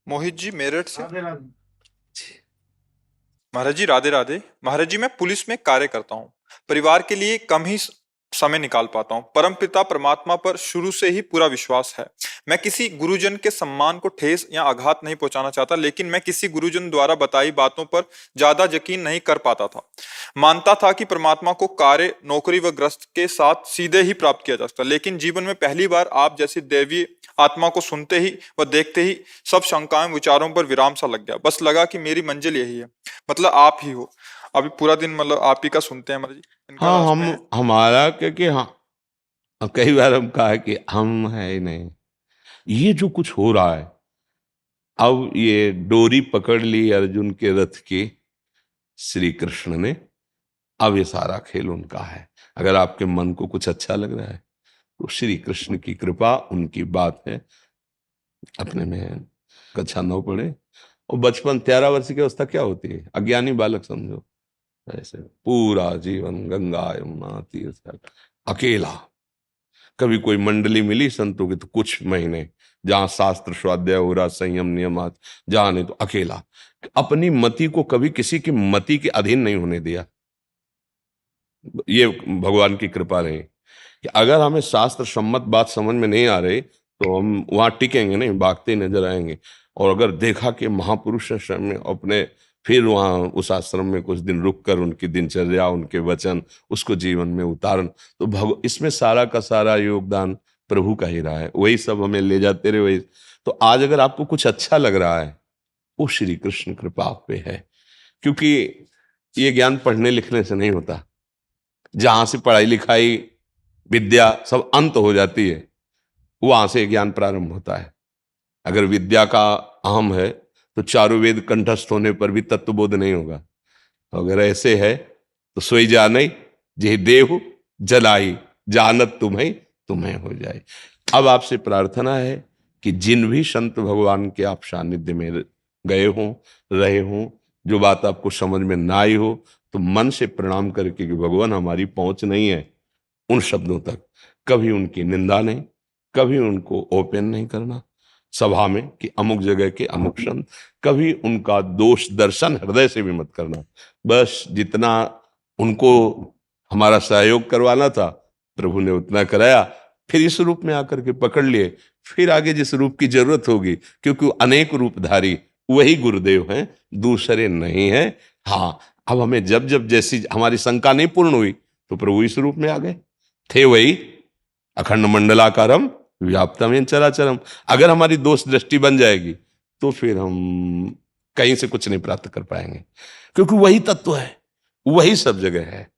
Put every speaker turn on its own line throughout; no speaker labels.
मोहित जी मेरठ से।
राधे राधे।
महाराज जी राधे राधे। महाराज जी मैं पुलिस में कार्य करता हूँ। परिवार के लिए कम ही समय निकाल पाता हूँ। परमपिता परमात्मा पर शुरू से ही पूरा विश्वास है। मैं किसी गुरुजन के सम्मान को ठेस या आघात नहीं पहुंचाना चाहता, लेकिन मैं किसी गुरुजन द्वारा बताई बातों पर ज्यादा यकीन नहीं कर पाता था। मानता था कि परमात्मा को कार्य, नौकरी व ग्रस्त के साथ सीधे ही प्राप्त किया जा सकता, लेकिन जीवन में पहली बार आप जैसी दैवीय आत्मा को सुनते ही व देखते ही सब शंकाएं विचारों पर विराम सा लग गया। बस लगा कि मेरी मंजिल यही है, मतलब आप ही हो। अभी पूरा दिन मतलब आप ही का सुनते हैं महाराज जी। इनका
हाँ,
लास्ट
हम
में है।
हमारा क्योंकि हाँ, अब कई बार हम कहा कि हम है ही नहीं। ये जो कुछ हो रहा है, अब ये डोरी पकड़ ली अर्जुन के रथ की श्री कृष्ण ने। अब ये सारा खेल उनका है। अगर आपके मन को कुछ अच्छा लग रहा है तो श्री कृष्ण की कृपा, उनकी बात है। अपने में कक्षा 9 पढ़े और बचपन 13 वर्ष की अवस्था क्या होती है, अज्ञानी बालक समझो। ऐसे पूरा जीवन गंगा यमुना तीर्थ अकेला। कभी कोई मंडली मिली संतों की तो कुछ महीने, जहां शास्त्र स्वाध्याय हो रहा, संयम नियमात, जहां नहीं तो अकेला। अपनी मति को कभी किसी की मति के अधीन नहीं होने दिया। ये भगवान की कृपा रही कि अगर हमें शास्त्र सम्मत बात समझ में नहीं आ रही तो हम वहां टिकेंगे नहीं, भागते ही नजर आएंगे। और अगर देखा कि महापुरुष आश्रम में अपने, फिर वहां उस आश्रम में कुछ दिन रुक कर उनकी दिनचर्या, उनके वचन, उसको जीवन में उतारन, तो इसमें सारा का सारा योगदान प्रभु का ही रहा है। वही सब हमें ले जाते रहे वही। तो आज अगर आपको कुछ अच्छा लग रहा है, वो श्री कृष्ण कृपा आप पे है। क्योंकि ये ज्ञान पढ़ने लिखने से नहीं होता। जहां से पढ़ाई लिखाई विद्या सब अंत हो जाती है, वहां से ज्ञान प्रारंभ होता है। अगर विद्या का अहम है तो चारों वेद कंठस्थ होने पर भी तत्वबोध नहीं होगा। अगर ऐसे है तो सोई जाने जे देव जलाई, जानत तुम्हें तुम्हें हो जाए। अब आपसे प्रार्थना है कि जिन भी संत भगवान के आप सानिध्य में गए हों, रहे हों, जो बात आपको समझ में ना आई हो, तो मन से प्रणाम करके कि भगवान हमारी पहुंच नहीं है उन शब्दों तक, कभी उनकी निंदा नहीं, कभी उनको ओपन नहीं करना सभा में कि अमुक जगह के अमुक संत, कभी उनका दोष दर्शन हृदय से भी मत करना। बस जितना उनको हमारा सहयोग करवाना था प्रभु ने उतना कराया। फिर इस रूप में आकर के पकड़ लिए, फिर आगे जिस रूप की जरूरत होगी, क्योंकि अनेक रूपधारी वही गुरुदेव हैं, दूसरे नहीं हैं। हाँ, अब हमें जब जब जैसी हमारी शंका नहीं पूर्ण हुई तो प्रभु इस रूप में आ गए। थे वही अखंड मंडलाकारम व्याप्तम चराचरम। अगर हमारी दोष दृष्टि बन जाएगी तो फिर हम कहीं से कुछ नहीं प्राप्त कर पाएंगे, क्योंकि वही तत्व है, वही सब जगह है।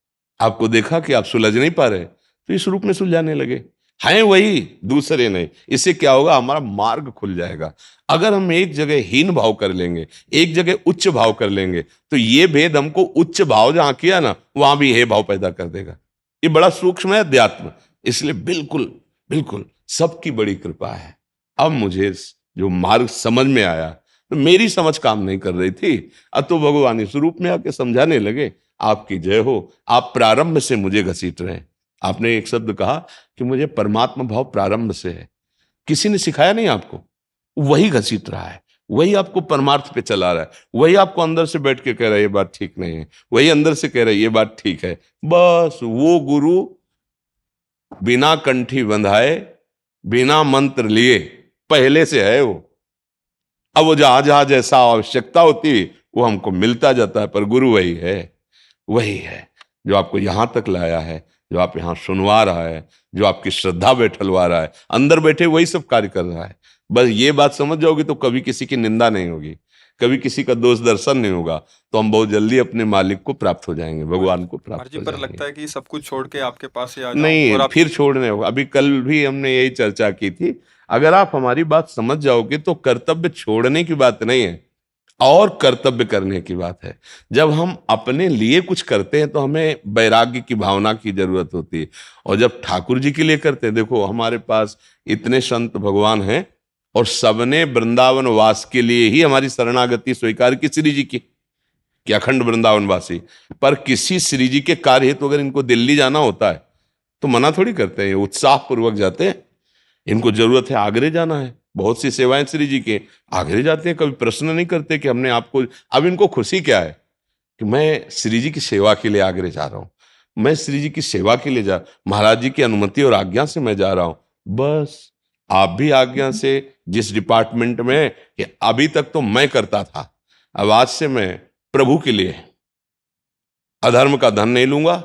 आपको देखा कि आप सुलझ नहीं पा रहे तो इस रूप में सुलझाने लगे। हैं वही, दूसरे नहीं। इससे क्या होगा, हमारा मार्ग खुल जाएगा। अगर हम एक जगह हीन भाव कर लेंगे, एक जगह उच्च भाव कर लेंगे, तो ये भेद हमको उच्च भाव जहां किया ना, वहां भी हे भाव पैदा कर देगा। ये बड़ा सूक्ष्म है अध्यात्म। इसलिए बिल्कुल बिल्कुल सबकी बड़ी कृपा है। अब मुझे जो मार्ग समझ में आया, तो मेरी समझ काम नहीं कर रही थी, अब तो भगवान इस रूप में आके समझाने लगे। आपकी जय हो। आप प्रारंभ से मुझे घसीट रहे हैं। आपने एक शब्द कहा कि मुझे परमात्मा भाव प्रारंभ से है। किसी ने सिखाया नहीं आपको, वही घसीट रहा है, वही आपको परमार्थ पे चला रहा है, वही आपको अंदर से बैठ के कह रहा है ये बात ठीक नहीं है, वही अंदर से कह रहा है ये बात ठीक है। बस वो गुरु बिना कंठी बंधाए, बिना मंत्र लिए पहले से है वो। अब वो जहां जहां जैसा आवश्यकता होती है वो हमको मिलता जाता है, पर गुरु वही है। वही है जो आपको यहां तक लाया है, जो आप यहां सुनवा रहा है, जो आपकी श्रद्धा बैठलवा रहा है, अंदर बैठे वही सब कार्य कर रहा है। बस ये बात समझ जाओगे तो कभी किसी की निंदा नहीं होगी, कभी किसी का दोष दर्शन नहीं होगा, तो हम बहुत जल्दी अपने मालिक को प्राप्त हो जाएंगे,
महाराज
भगवान को
महाराज
प्राप्त
जी
हो
पर
जाएंगे।
लगता है कि सब कुछ छोड़ के आपके पास ही आ जाऊं
नहीं,
और आप।
फिर छोड़ने होगा। अभी कल भी हमने यही चर्चा की थी। अगर आप हमारी बात समझ जाओगे तो कर्तव्य छोड़ने की बात नहीं है, और कर्तव्य करने की बात है। जब हम अपने लिए कुछ करते हैं तो हमें वैराग्य की भावना की जरूरत होती है, और जब ठाकुर जी के लिए करते हैं, देखो हमारे पास इतने संत भगवान हैं और सबने वृंदावन वास के लिए ही हमारी शरणागति स्वीकार की श्री जी की, कि अखंड वृंदावन वासी। पर किसी श्री जी के कार्य हेतु अगर इनको दिल्ली जाना होता है तो मना थोड़ी करते हैं, उत्साह पूर्वक जाते हैं। इनको जरूरत है आगरे जाना है, बहुत सी सेवाएं श्री जी के आगे जाते हैं, कभी प्रश्न नहीं करते कि हमने आपको, अब इनको खुशी क्या है कि मैं श्री जी की सेवा के लिए आगरे जा रहा हूं, मैं श्री जी की सेवा के लिए जा, महाराज जी की अनुमति और आज्ञा से मैं जा रहा हूं, बस आप भी आज्ञा से जिस डिपार्टमेंट में, कि अभी तक तो मैं करता था, अब आज से मैं प्रभु के लिए अधर्म का धन नहीं लूंगा,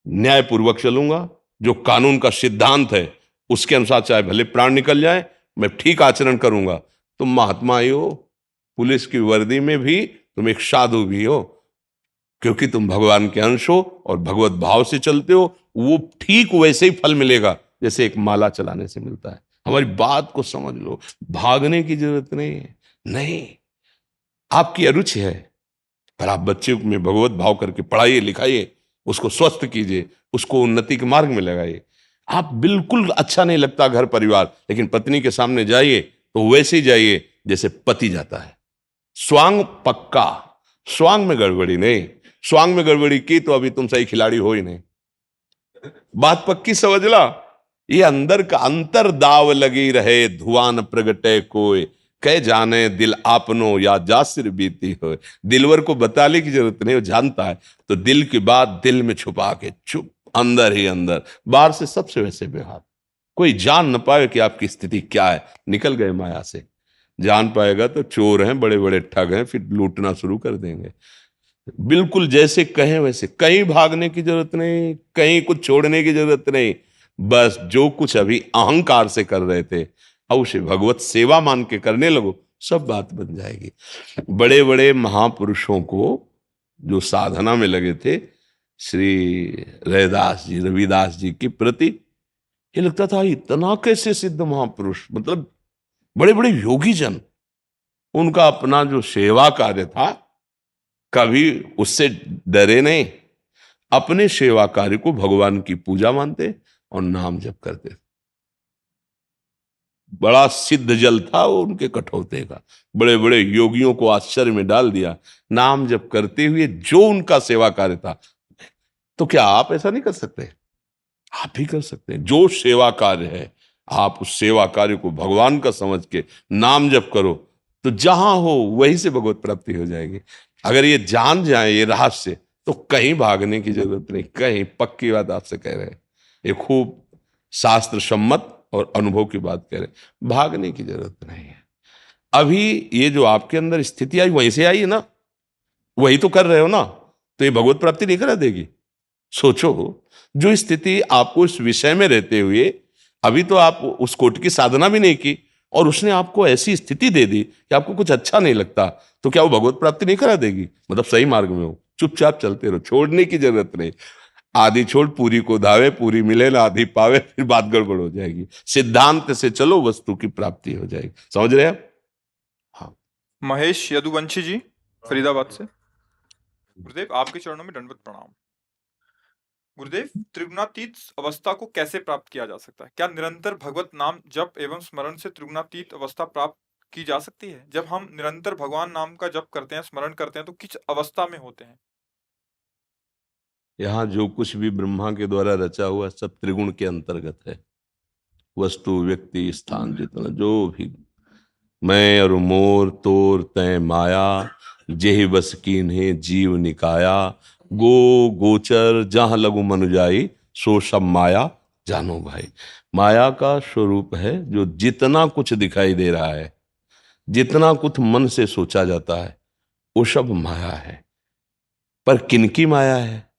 न्यायपूर्वक चलूंगा, जो कानून का सिद्धांत है उसके अनुसार चाहे भले प्राण निकल जाए, मैं ठीक आचरण करूंगा। तुम महात्मा ही हो, पुलिस की वर्दी में भी तुम एक साधु भी हो, क्योंकि तुम भगवान के अंश हो और भगवत भाव से चलते हो, वो ठीक वैसे ही फल मिलेगा जैसे एक माला चलाने से मिलता है। हमारी बात को समझ लो, भागने की जरूरत नहीं है, नहीं, आपकी अरुचि है, पर आप बच्चे में भगवत भाव करके पढ़ाइए लिखाइए, उसको स्वस्थ कीजिए, उसको उन्नति के मार्ग में लगाइए। आप बिल्कुल अच्छा नहीं लगता घर परिवार, लेकिन पत्नी के सामने जाइए तो वैसे ही जाइए जैसे पति जाता है, स्वांग पक्का, स्वांग में गड़बड़ी नहीं, स्वांग में गड़बड़ी की तो अभी तुम सही खिलाड़ी हो ही नहीं, बात पक्की समझ ला। ये अंदर का अंतर दाव लगी रहे, धुआं न प्रगटे कोई, कह जाने दिल आपनो या जासिर बीती हो। दिलवर को बताने की जरूरत नहीं, वो जानता है, तो दिल की बात दिल में छुपा के चुप, अंदर ही अंदर, बाहर से सबसे वैसे व्यवहार, कोई जान न पाए कि आपकी स्थिति क्या है। निकल गए माया से, जान पाएगा तो चोर हैं, बड़े बड़े ठग हैं, फिर लूटना शुरू कर देंगे। बिल्कुल जैसे कहें वैसे, कहीं भागने की जरूरत नहीं, कहीं कुछ छोड़ने की जरूरत नहीं, बस जो कुछ अभी अहंकार से कर रहे थे अब उसे भगवत सेवा मान के करने लगो, सब बात बन जाएगी। बड़े बड़े महापुरुषों को जो साधना में लगे थे, श्री रैदास जी, रविदास जी के प्रति ये लगता था इतना कैसे सिद्ध महापुरुष, मतलब बड़े बड़े योगी जन, उनका अपना जो सेवा कार्य था कभी उससे डरे नहीं, अपने सेवा कार्य को भगवान की पूजा मानते और नाम जप करते। बड़ा सिद्ध जल था वो उनके कठौते का, बड़े बड़े योगियों को आश्चर्य में डाल दिया, नाम जप करते हुए जो उनका सेवा कार्य था। तो क्या आप ऐसा नहीं कर सकते? आप भी कर सकते हैं। जो सेवा कार्य है, आप उस सेवा कार्य को भगवान का समझ के नाम जप करो, तो जहां हो वहीं से भगवत प्राप्ति हो जाएगी। अगर ये जान जाए ये रहस्य, तो कहीं भागने की जरूरत नहीं, कहीं, पक्की बात आपसे कह रहे हैं, ये खूब शास्त्र सम्मत और अनुभव की बात कह रहे हैं, भागने की जरूरत नहीं है। अभी ये जो आपके अंदर स्थिति आई वहीं से आई है ना, वही तो कर रहे हो ना, तो ये भगवत प्राप्ति नहीं करा देगी? सोचो, जो स्थिति आपको इस विषय में रहते हुए, अभी तो आप उस कोट की साधना भी नहीं की और उसने आपको ऐसी स्थिति दे दी कि आपको कुछ अच्छा नहीं लगता, तो क्या वो भगवत प्राप्ति नहीं करा देगी? मतलब सही मार्ग में हो, चुपचाप चलते रहो, छोड़ने की जरूरत नहीं। आधी छोड़ पूरी को धावे, पूरी मिले ना आधी पावे, फिर बात गड़बड़ हो जाएगी। सिद्धांत से चलो, वस्तु की प्राप्ति हो जाएगी। समझ रहे हैं? हाँ।
महेश यदुवंशी जी, फरीदाबाद से। गुरुदेव, आपके चरणों में दंडवत प्रणाम। गुरुदेव, त्रिगुणातीत अवस्था को कैसे प्राप्त किया जा सकता है? क्या निरंतर भगवत नाम जप एवं स्मरण से त्रिगुणातीत अवस्था प्राप्त की जा सकती है? जब हम निरंतर भगवान नाम का जप करते हैं, स्मरण करते हैं, तो किस अवस्था में होते हैं?
यहाँ जो कुछ भी ब्रह्मा के द्वारा रचा हुआ सब त्रिगुण के अंतर्गत है। वस्तु, व्यक्ति, स्थान, जितना जो भी, मैं और मोर तोर तय माया, जेहि बस कीन्हे जीव निकाया, गो गोचर जहां लगु मनुजाई, सो सब माया जानो भाई। माया का स्वरूप है जो जितना कुछ दिखाई दे रहा है, जितना कुछ मन से सोचा जाता है, वो सब माया है। पर किनकी माया है?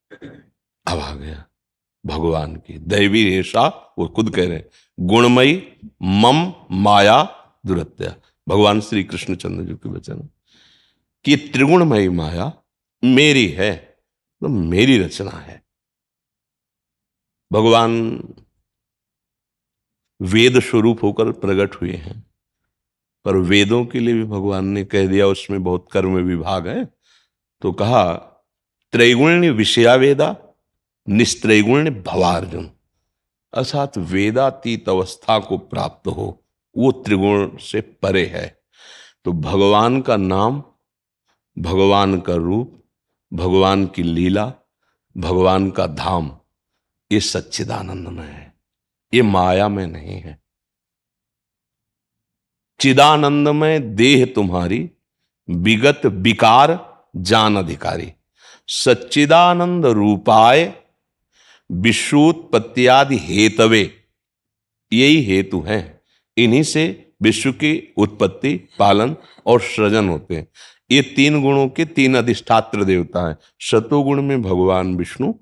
अब आ गया भगवान की दैवी रेशा, वो खुद कह रहे हैं, गुणमयी मम माया दुरत्या। भगवान श्री कृष्णचंद्र जी के वचन कि त्रिगुणमयी माया मेरी है, तो मेरी रचना है। भगवान वेद स्वरूप होकर प्रकट हुए हैं, पर वेदों के लिए भी भगवान ने कह दिया उसमें बहुत कर्म विभाग है, तो कहा त्रैगुण्य विषया वेदा निस्त्रैगुण्य भवार्जुन, अर्थात वेदातीत अवस्था को प्राप्त हो, वो त्रिगुण से परे है। तो भगवान का नाम, भगवान का रूप, भगवान की लीला, भगवान का धाम, ये सच्चिदानंद में है, ये माया में नहीं है। चिदानंदमय देह तुम्हारी, विगत विकार जान अधिकारी। सच्चिदानंद रूपाय विश्वोत्पत्त्यादि हेतवे, यही हेतु हैं, इन्हीं से विश्व की उत्पत्ति, पालन और सृजन होते हैं। ये तीन गुणों के तीन अधिष्ठात्र देवता हैं। सतोगुण में भगवान विष्णु,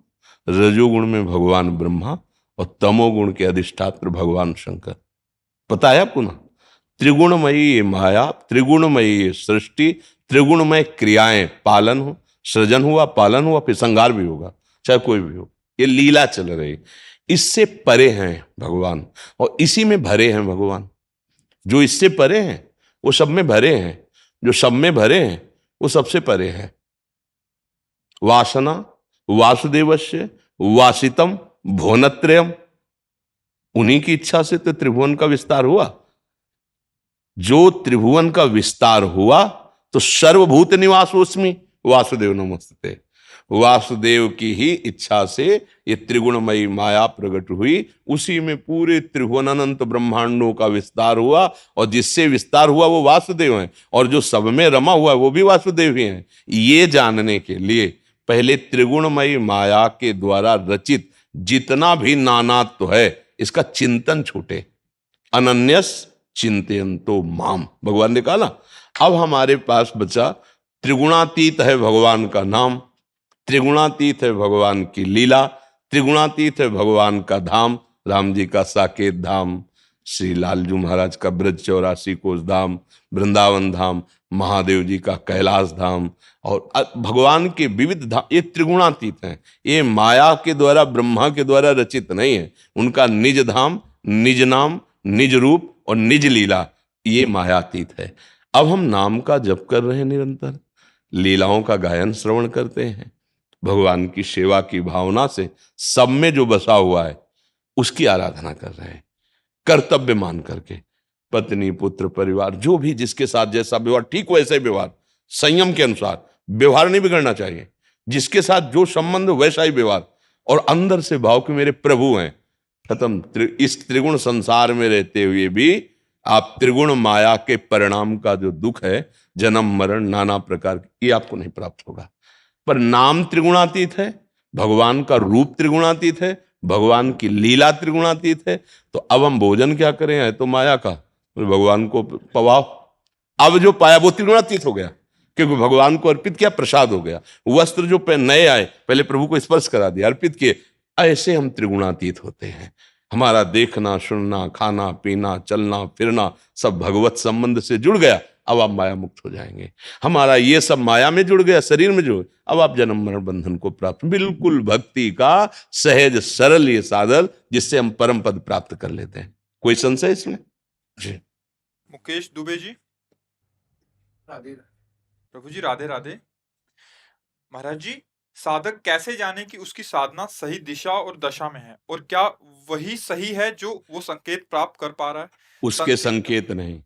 रजोगुण में भगवान ब्रह्मा और तमोगुण के अधिष्ठात्र भगवान शंकर। पता है आपको ना? त्रिगुणमयी ये माया, त्रिगुणमयी ये सृष्टि, त्रिगुणमय क्रियाएं, पालन हो, सृजन हुआ, पालन हुआ, फिर संहार भी होगा, चाहे कोई भी हो। ये लीला चल रही, इससे परे हैं भगवान और इसी में भरे हैं भगवान। जो इससे परे हैं वो सब में भरे हैं, जो सब में भरे हैं वो सबसे परे हैं। वासना वासुदेवस्य वासितम भुवनत्रयम, उन्हीं की इच्छा से तो त्रिभुवन का विस्तार हुआ। जो त्रिभुवन का विस्तार हुआ तो सर्वभूत निवासोस्मि वासुदेव नमस्ते। वासुदेव की ही इच्छा से ये त्रिगुणमयी माया प्रकट हुई, उसी में पूरे त्रिभुवन अनंत ब्रह्मांडों का विस्तार हुआ और जिससे विस्तार हुआ वो वासुदेव हैं और जो सब में रमा हुआ वो भी वासुदेव ही हैं। ये जानने के लिए पहले त्रिगुणमयी माया के द्वारा रचित जितना भी नानात्व है इसका चिंतन छूटे। अनन्यस चिंतयन्तो माम, भगवान ने कहा ना। अब हमारे पास बचा त्रिगुणातीत है भगवान का नाम, त्रिगुणातीत है भगवान की लीला, त्रिगुणातीत है भगवान का धाम, राम जी का साकेत धाम, श्री लालजू महाराज का ब्रज 84 कोस धाम, वृंदावन धाम, महादेव जी का कैलाश धाम और भगवान के विविध धाम, ये त्रिगुणातीत हैं। ये माया के द्वारा, ब्रह्मा के द्वारा रचित नहीं है। उनका निज धाम, निज नाम, निज रूप और निज लीला, ये मायातीत है। अब हम नाम का जप कर रहे हैं निरंतर, लीलाओं का गायन श्रवण करते हैं, भगवान की सेवा की भावना से सब में जो बसा हुआ है उसकी आराधना कर रहे हैं, कर्तव्य मान करके। पत्नी, पुत्र, परिवार, जो भी जिसके साथ जैसा व्यवहार, ठीक वैसे व्यवहार, संयम के अनुसार व्यवहार नहीं बिगड़ना चाहिए। जिसके साथ जो संबंध वैसा ही व्यवहार और अंदर से भाव कि मेरे प्रभु हैं। खत्म। इस त्रिगुण संसार में रहते हुए भी आप त्रिगुण माया के परिणाम का जो दुख है, जन्म मरण नाना प्रकार, ये आपको नहीं प्राप्त होगा। पर नाम त्रिगुणातीत है, भगवान का रूप त्रिगुणातीत है, भगवान की लीला त्रिगुणातीत है। तो अब हम भोजन क्या करें, है तो माया का, भगवान को पवाओ। अब जो पाया वो त्रिगुणातीत हो गया, क्योंकि भगवान को अर्पित किया, प्रसाद हो गया। वस्त्र जो नए आए पहले प्रभु को स्पर्श करा दिया, अर्पित किए। ऐसे हम त्रिगुणातीत होते हैं। हमारा देखना, सुनना, खाना, पीना, चलना, फिरना सब भगवत संबंध से जुड़ गया। अब आप माया मुक्त हो जाएंगे। हमारा ये सब माया में जुड़ गया, शरीर में जुड़, अब आप जन्म मरण बंधन को प्राप्त, बिल्कुल भक्ति का सहज सरल ये साधन जिससे हम परम पद प्राप्त कर लेते हैं। कोई संशय इसमें? जी।
मुकेश दुबे जी, प्रभु जी राधे राधे। महाराज जी, साधक कैसे जाने कि उसकी साधना सही दिशा और दशा में है, और क्या वही सही है जो वो संकेत प्राप्त कर पा रहा है?
उसके संकेत नहीं,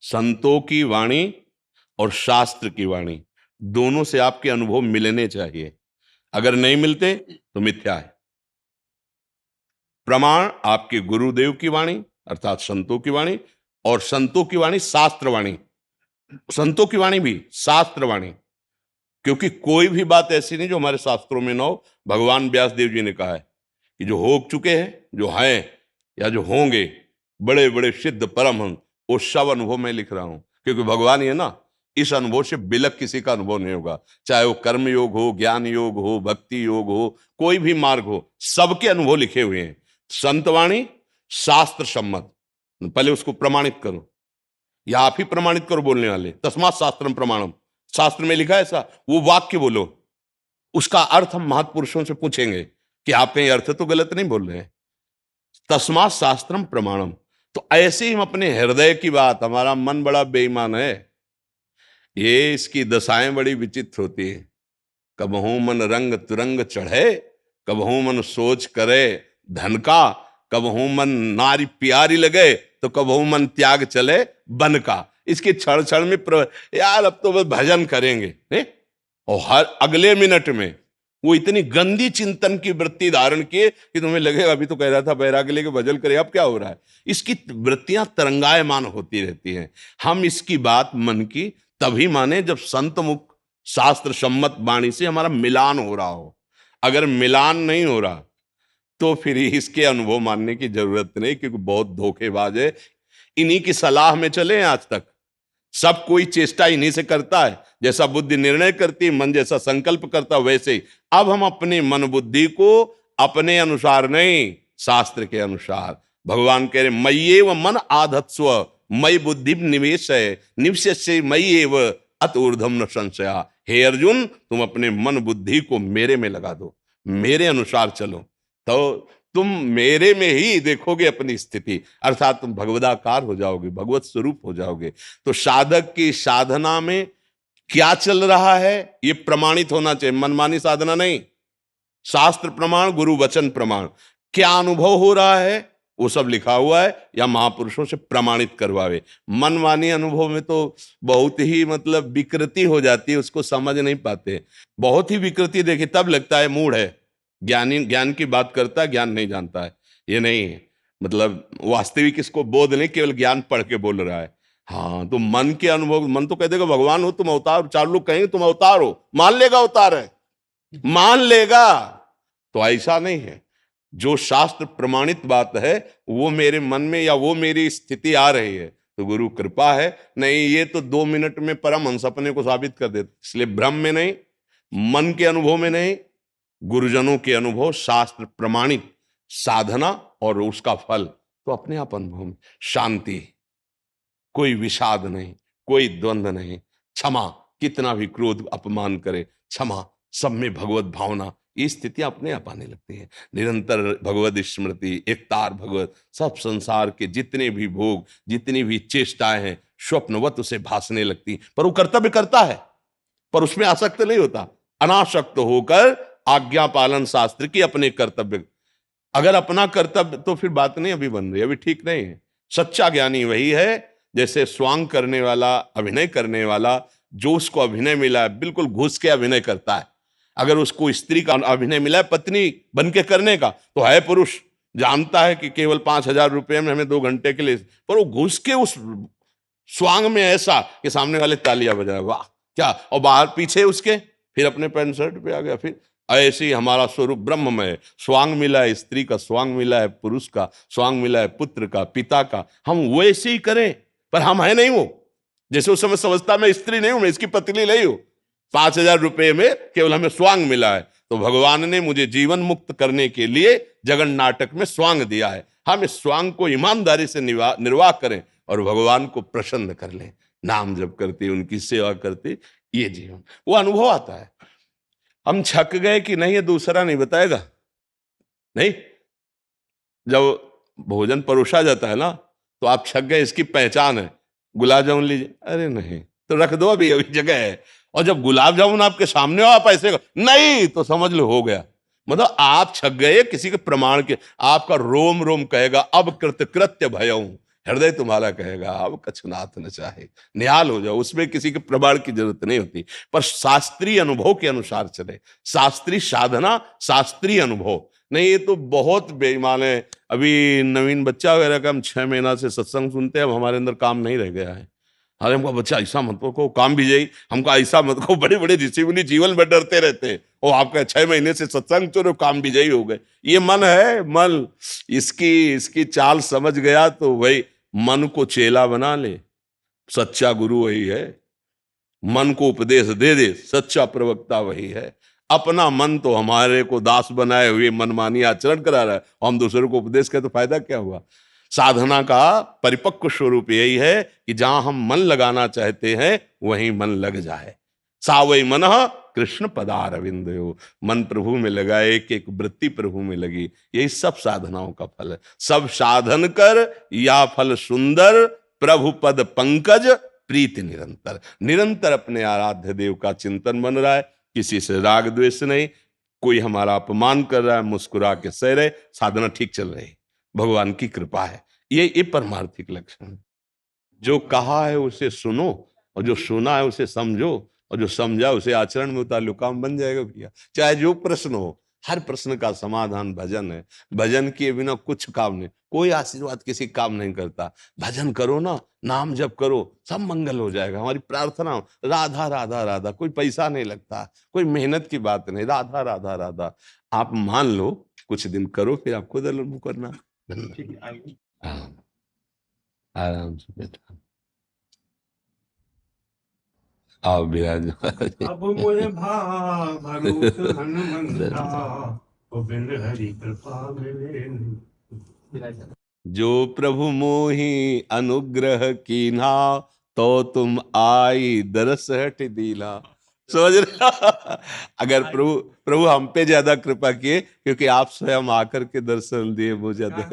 संतों की वाणी और शास्त्र की वाणी दोनों से आपके अनुभव मिलने चाहिए। अगर नहीं मिलते तो मिथ्या है। प्रमाण आपके गुरुदेव की वाणी अर्थात संतों की वाणी, और संतों की वाणी शास्त्र वाणी, संतों की वाणी भी शास्त्र वाणी। क्योंकि कोई भी बात ऐसी नहीं जो हमारे शास्त्रों में ना हो। भगवान व्यास देव जी ने कहा है कि जो हो चुके हैं, जो हैं या जो होंगे, बड़े बड़े सिद्ध परमहंस, वो सब अनुभव मैं लिख रहा हूं। क्योंकि भगवान ये ना, इस अनुभव से बिलक किसी का अनुभव नहीं होगा। चाहे वो कर्म योग हो, ज्ञान योग हो, भक्ति योग हो, कोई भी मार्ग हो, सबके अनुभव लिखे हुए हैं। संतवाणी शास्त्र सम्मत, पहले उसको प्रमाणित करो, या आप ही प्रमाणित करो बोलने वाले। तस्मात् शास्त्रम प्रमाणम, शास्त्र में लिखा है ऐसा, वो वाक्य बोलो, उसका अर्थ हम महापुरुषों से पूछेंगे कि आप कहीं अर्थ तो गलत नहीं बोल रहे हैं। तस्मात् शास्त्रम प्रमाणम। तो ऐसे ही हम अपने हृदय की बात, हमारा मन बड़ा बेईमान है, ये इसकी दशाएं बड़ी विचित्र होती है। कबहू मन रंग तुरंग चढ़े, कबहू मन सोच करे धन का, कबहू मन नारी प्यारी लगे, तो कबहू मन त्याग चले बन का। इसके क्षण क्षण में यार अब तो बस भजन करेंगे, और हर अगले मिनट में वो इतनी गंदी चिंतन की वृत्ति धारण किए कि तुम्हें लगेगा, अभी तो कह रहा था बैराग्य लेके भजन करे, अब क्या हो रहा है। इसकी वृत्तियां तरंगायमान होती रहती हैं। हम इसकी बात मन की तभी माने जब संत मुख शास्त्र सम्मत वाणी से हमारा मिलान हो रहा हो। अगर मिलान नहीं हो रहा तो फिर इसके अनुभव मानने की जरूरत नहीं, क्योंकि बहुत धोखेबाज है। इन्हीं की सलाह में चले आज तक सब कोई चेष्टा इन्हीं से करता है। जैसा बुद्धि निर्णय करती, मन जैसा संकल्प करता, वैसे ही अब हम अपने मन बुद्धि को अपने अनुसार नहीं, शास्त्र के अनुसार। भगवान कह रहे मय्येव मन आधत्स्व मयि बुद्धि निवेश है निवश्य मय्येव अत ऊर्ध्वम न संशया। हे अर्जुन, तुम अपने मन बुद्धि को मेरे में लगा दो, मेरे अनुसार चलो, तो तुम मेरे में ही देखोगे अपनी स्थिति, अर्थात तुम भगवदाकार हो जाओगे, भगवत स्वरूप हो जाओगे। तो साधक की साधना में क्या चल रहा है ये प्रमाणित होना चाहिए, मनमानी साधना नहीं। शास्त्र प्रमाण, गुरु वचन प्रमाण, क्या अनुभव हो रहा है वो सब लिखा हुआ है या महापुरुषों से प्रमाणित करवावे। मनमानी अनुभव में तो बहुत ही मतलब विकृति हो जाती है, उसको समझ नहीं पाते। बहुत ही विकृति देखी तब लगता है मूढ़ है, ज्ञानी ज्ञान की बात करता है, ज्ञान नहीं जानता है। ये नहीं है, मतलब वास्तविक इसको बोध नहीं, केवल ज्ञान पढ़ के बोल रहा है। हाँ, तो मन के अनुभव, मन तो कह देगा भगवान हो तुम अवतार, चार लोग कहेंगे तुम अवतार हो, मान लेगा अवतार है, मान लेगा। तो ऐसा नहीं है, जो शास्त्र प्रमाणित बात है वो मेरे मन में या वो मेरी स्थिति आ रही है तो गुरु कृपा है। नहीं ये तो 2 मिनट में परमहंस अपने को साबित कर देते। इसलिए भ्रम में नहीं, मन के अनुभव में नहीं, गुरुजनों के अनुभव, शास्त्र प्रमाणित साधना और उसका फल तो अपने आप अनुभव में। शांति, कोई विषाद नहीं, कोई द्वंद्व नहीं, क्षमा, कितना भी क्रोध अपमान करे क्षमा, सब में भगवत भावना, ये स्थितियां अपने आप आने लगती हैं। निरंतर भगवत स्मृति, एकतार भगवत, सब संसार के जितने भी भोग, जितनी भी चेष्टाएं हैं स्वप्नवत उसे भासने लगती। पर वो कर्तव्य करता है, पर उसमें आसक्त नहीं होता, अनासक्त होकर आज्ञा पालन शास्त्र की अपने कर्तव्य। अगर अपना कर्तव्य तो फिर बात नहीं अभी बन रही, अभी ठीक नहीं है। सच्चा ज्ञानी वही है जैसे स्वांग करने वाला, अभिनय करने वाला, जो उसको अभिनय मिला है बिल्कुल घुस के अभिनय करता है। अगर उसको स्त्री का अभिनय मिला है पत्नी बन के करने का तो है पुरुष, जानता है कि केवल 5,000 रुपये में हमें 2 घंटे के लिए, पर वो घुस के उस स्वांग में ऐसा कि सामने वाले तालियां बजा, वाह क्या, और बाहर पीछे उसके फिर अपने पैंट शर्ट पे आ गया। फिर ऐसे ही हमारा स्वरूप ब्रह्ममय, स्वांग मिला है स्त्री का, स्वांग मिला है पुरुष का, स्वांग मिला है पुत्र का, पिता का, हम वैसे ही करें, पर हम है नहीं वो। जैसे उस समय समझता मैं स्त्री नहीं हूं, मैं इसकी पत्नी नहीं हूं, 5,000 रुपये में केवल हमें स्वांग मिला है, तो भगवान ने मुझे जीवन मुक्त करने के लिए जगन नाटक में स्वांग दिया है। हम इस स्वांग को ईमानदारी से निर्वाह करें और भगवान को प्रसन्न कर लें, नाम जप करते, उनकी सेवा करते, ये जीवन वो अनुभव आता है। हम छक गए कि नहीं, ये दूसरा नहीं बताएगा। नहीं, जब भोजन परोसा जाता है ना तो आप छक गए, इसकी पहचान है, गुलाब जामुन लीजिए, अरे नहीं तो रख दो, अभी अभी जगह है। और जब गुलाब जामुन आपके सामने हो आप ऐसे नहीं तो समझ लो हो गया, मतलब आप छक गए किसी के प्रमाण के। आपका रोम रोम कहेगा अब कृत्य भयऊं, हृदय तुम्हारा कहेगा अब कछुनाथ न चाहे, निहाल हो जाओ। उसमें किसी के प्रमाण की जरूरत नहीं होती, पर शास्त्रीय अनुभव के अनुसार चले, शास्त्रीय साधना, शास्त्रीय अनुभव नहीं। ये तो बहुत बेईमान है। अभी नवीन बच्चा वगैरह का हम 6 महीना से सत्संग सुनते हैं, अब हमारे अंदर काम नहीं रह गया है। अरे हमको बच्चा ऐसा मत को काम भी जाई, हमको ऐसा मत को, बड़े बड़े ऋषि मुनि जीवन में डरते रहते हैं, वो आपका 6 महीने से सत्संग चलो काम भी जाई हो गए। ये मन है, मन इसकी चाल समझ गया तो वही मन को चेला बना ले, सच्चा गुरु वही है। मन को उपदेश दे दे, सच्चा प्रवक्ता वही है। अपना मन तो हमारे को दास बनाए हुए मनमानी आचरण करा रहा है, हम दूसरों को उपदेश करें तो फायदा क्या हुआ। साधना का परिपक्व स्वरूप यही है कि जहां हम मन लगाना चाहते हैं वहीं मन लग जाए। सावई मन कृष्ण पदारविंद, मन प्रभु में लगा, एक एक वृत्ति प्रभु में लगी, यही सब साधनाओं का फल है। सब साधन कर या फल सुंदर, प्रभु पद पंकज प्रीति निरंतर। निरंतर अपने आराध्य देव का चिंतन बन रहा है, किसी से राग द्वेष नहीं, कोई हमारा अपमान कर रहा है मुस्कुरा के सह रहे, साधना ठीक चल रही, भगवान की कृपा है। ये परमार्थिक लक्षण है। जो कहा है उसे सुनो और जो सुना है उसे समझो, और जो समझा उसे आचरण में उतार लो, काम बन जाएगा भैया। चाहे जो प्रश्न हो, हर प्रश्न का समाधान भजन है। भजन किए बिना कुछ काम नहीं, कोई आशीर्वाद किसी काम नहीं करता। भजन करो ना, नाम जप करो, सब मंगल हो जाएगा। हमारी प्रार्थना राधा राधा राधा, कोई पैसा नहीं लगता, कोई मेहनत की बात नहीं, राधा राधा राधा। आप मान लो, कुछ दिन करो, फिर आपको दर्शन करना। हाँ, आराम से बैठा आओ विराज।
अब मुझे भरोस हनुमंता, गोविंद हरि कृपा मिले नहीं।
जो प्रभु मोहि अनुग्रह कीन्हा, तो तुम आई दरस हट दीला। समझ रहे? अगर प्रभु प्रभु हम पे ज्यादा कृपा किए, क्योंकि आप स्वयं आकर के दर्शन दिए, वो ज्यादा।